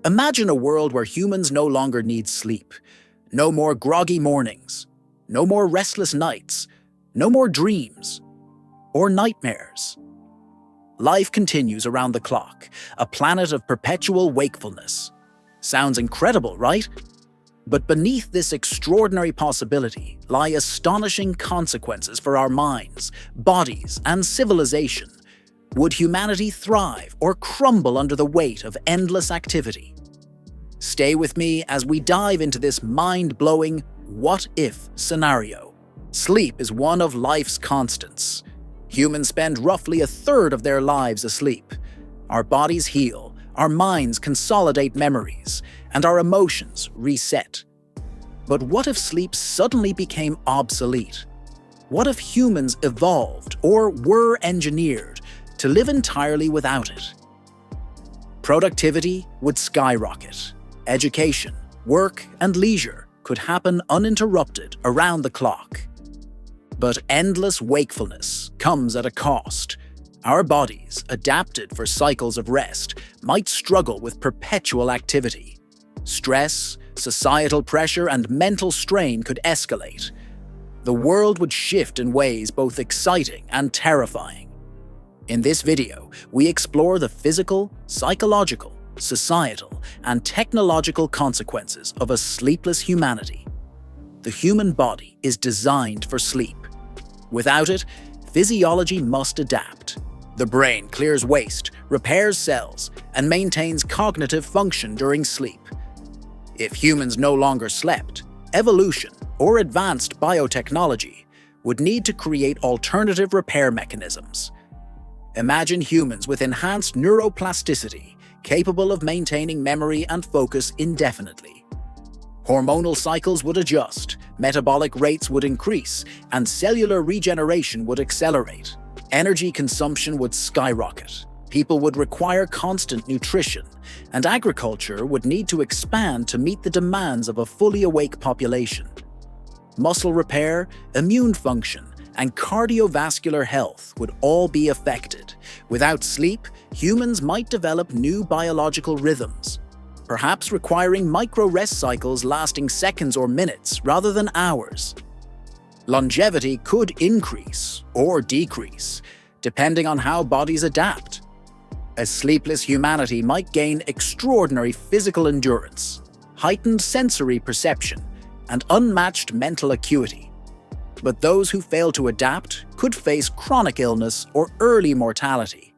Imagine a world where humans no longer need sleep. No more groggy mornings. No more restless nights. No more dreams. Or nightmares. Life continues around the clock, a planet of perpetual wakefulness. Sounds incredible, right? But beneath this extraordinary possibility lie astonishing consequences for our minds, bodies, and civilization. Would humanity thrive or crumble under the weight of endless activity? Stay with me as we dive into this mind-blowing what-if scenario. Sleep is one of life's constants. Humans spend roughly a third of their lives asleep. Our bodies heal, our minds consolidate memories, and our emotions reset. But what if sleep suddenly became obsolete? What if humans evolved or were engineered to live entirely without it? Productivity would skyrocket. Education, work, and leisure could happen uninterrupted around the clock. But endless wakefulness comes at a cost. Our bodies, adapted for cycles of rest, might struggle with perpetual activity. Stress, societal pressure, and mental strain could escalate. The world would shift in ways both exciting and terrifying. In this video, we explore the physical, psychological, societal, and technological consequences of a sleepless humanity. The human body is designed for sleep. Without it, physiology must adapt. The brain clears waste, repairs cells, and maintains cognitive function during sleep. If humans no longer slept, evolution or advanced biotechnology would need to create alternative repair mechanisms. Imagine humans with enhanced neuroplasticity, capable of maintaining memory and focus indefinitely. Hormonal cycles would adjust, metabolic rates would increase, and cellular regeneration would accelerate. Energy consumption would skyrocket. People would require constant nutrition, and agriculture would need to expand to meet the demands of a fully awake population. Muscle repair, immune function, and cardiovascular health would all be affected. Without sleep, humans might develop new biological rhythms, perhaps requiring micro-rest cycles lasting seconds or minutes rather than hours. Longevity could increase or decrease, depending on how bodies adapt. A sleepless humanity might gain extraordinary physical endurance, heightened sensory perception, and unmatched mental acuity. But those who fail to adapt could face chronic illness or early mortality.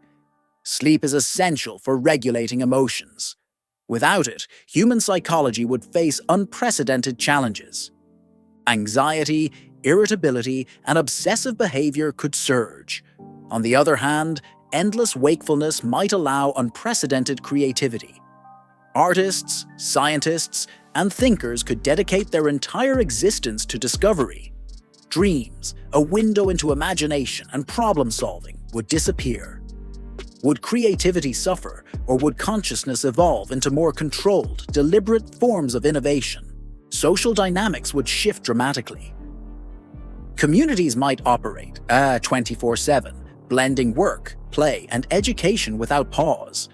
Sleep is essential for regulating emotions. Without it, human psychology would face unprecedented challenges. Anxiety, irritability, and obsessive behavior could surge. On the other hand, endless wakefulness might allow unprecedented creativity. Artists, scientists, and thinkers could dedicate their entire existence to discovery. Dreams, a window into imagination and problem-solving, would disappear. Would creativity suffer, or would consciousness evolve into more controlled, deliberate forms of innovation? Social dynamics would shift dramatically. Communities might operate 24/7, blending work, play, and education without pause.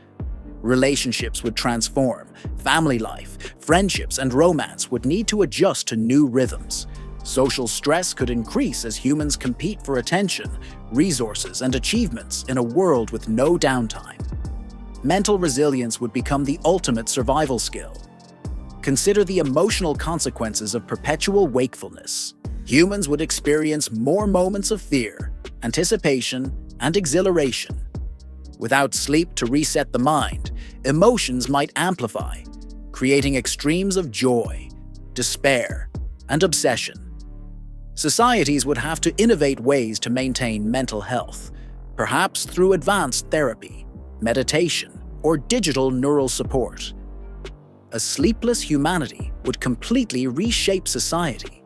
Relationships would transform. Family life, friendships, and romance would need to adjust to new rhythms. Social stress could increase as humans compete for attention, resources, and achievements in a world with no downtime. Mental resilience would become the ultimate survival skill. Consider the emotional consequences of perpetual wakefulness. Humans would experience more moments of fear, anticipation, and exhilaration. Without sleep to reset the mind, emotions might amplify, creating extremes of joy, despair, and obsession. Societies would have to innovate ways to maintain mental health, perhaps through advanced therapy, meditation, or digital neural support. A sleepless humanity would completely reshape society.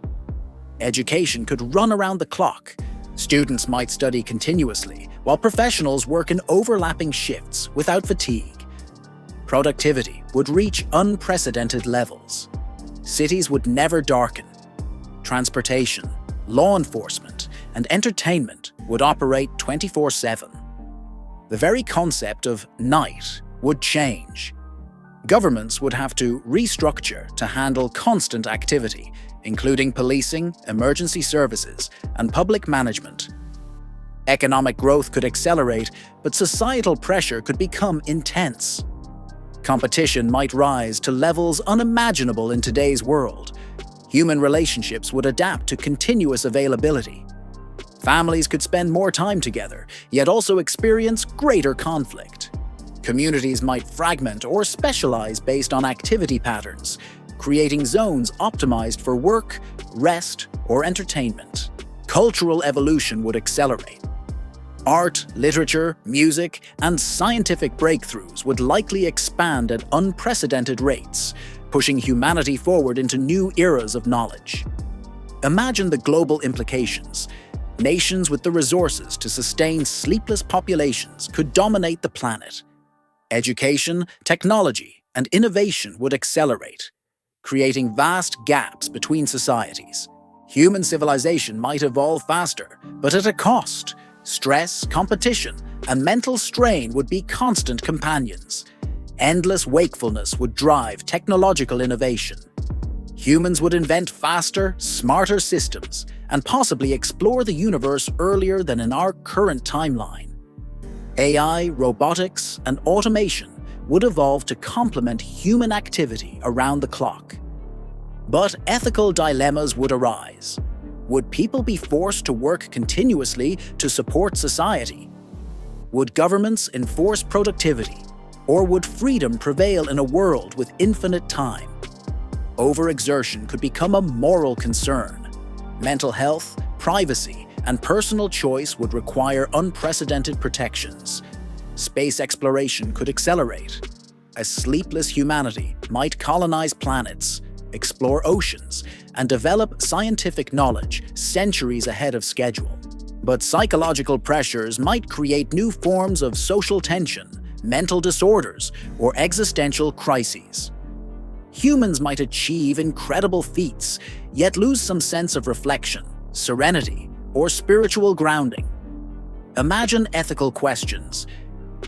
Education could run around the clock. Students might study continuously, while professionals work in overlapping shifts without fatigue. Productivity would reach unprecedented levels. Cities would never darken. Transportation, law enforcement, and entertainment would operate 24/7. The very concept of night would change. Governments would have to restructure to handle constant activity, including policing, emergency services, and public management. Economic growth could accelerate, but societal pressure could become intense. Competition might rise to levels unimaginable in today's world. Human relationships would adapt to continuous availability. Families could spend more time together, yet also experience greater conflict. Communities might fragment or specialize based on activity patterns, creating zones optimized for work, rest, or entertainment. Cultural evolution would accelerate. Art, literature, music, and scientific breakthroughs would likely expand at unprecedented rates, pushing humanity forward into new eras of knowledge. Imagine the global implications. Nations with the resources to sustain sleepless populations could dominate the planet. Education, technology, and innovation would accelerate, creating vast gaps between societies. Human civilization might evolve faster, but at a cost. Stress, competition, and mental strain would be constant companions. Endless wakefulness would drive technological innovation. Humans would invent faster, smarter systems, and possibly explore the universe earlier than in our current timeline. AI, robotics, and automation would evolve to complement human activity around the clock. But ethical dilemmas would arise. Would people be forced to work continuously to support society? Would governments enforce productivity, or would freedom prevail in a world with infinite time? Overexertion could become a moral concern. Mental health, privacy, and personal choice would require unprecedented protections. Space exploration could accelerate. A sleepless humanity might colonize planets, explore oceans, and develop scientific knowledge centuries ahead of schedule. But psychological pressures might create new forms of social tension, mental disorders, or existential crises. Humans might achieve incredible feats, yet lose some sense of reflection, serenity, or spiritual grounding. Imagine ethical questions.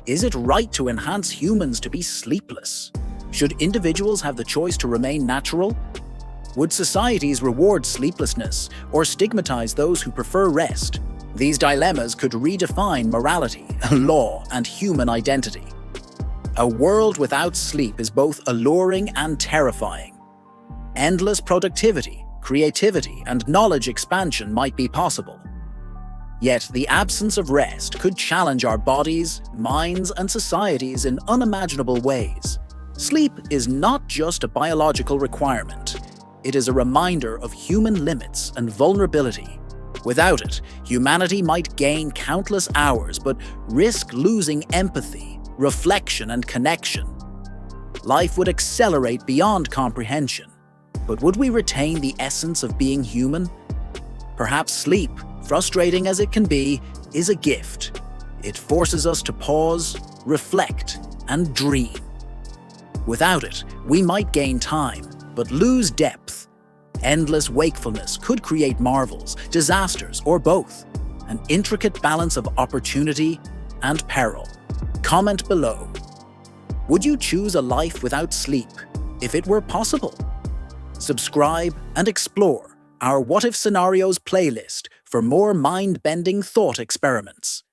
Is it right to enhance humans to be sleepless? Should individuals have the choice to remain natural? Would societies reward sleeplessness or stigmatize those who prefer rest? These dilemmas could redefine morality, law, and human identity. A world without sleep is both alluring and terrifying. Endless productivity, creativity, and knowledge expansion might be possible. Yet the absence of rest could challenge our bodies, minds, and societies in unimaginable ways. Sleep is not just a biological requirement. It is a reminder of human limits and vulnerability. Without it, humanity might gain countless hours but risk losing empathy, reflection, and connection. Life would accelerate beyond comprehension. But would we retain the essence of being human? Perhaps sleep, frustrating as it can be, is a gift. It forces us to pause, reflect, and dream. Without it, we might gain time, but lose depth. Endless wakefulness could create marvels, disasters, or both, an intricate balance of opportunity and peril. Comment below. Would you choose a life without sleep if it were possible? Subscribe and explore our What If Scenarios playlist for more mind-bending thought experiments.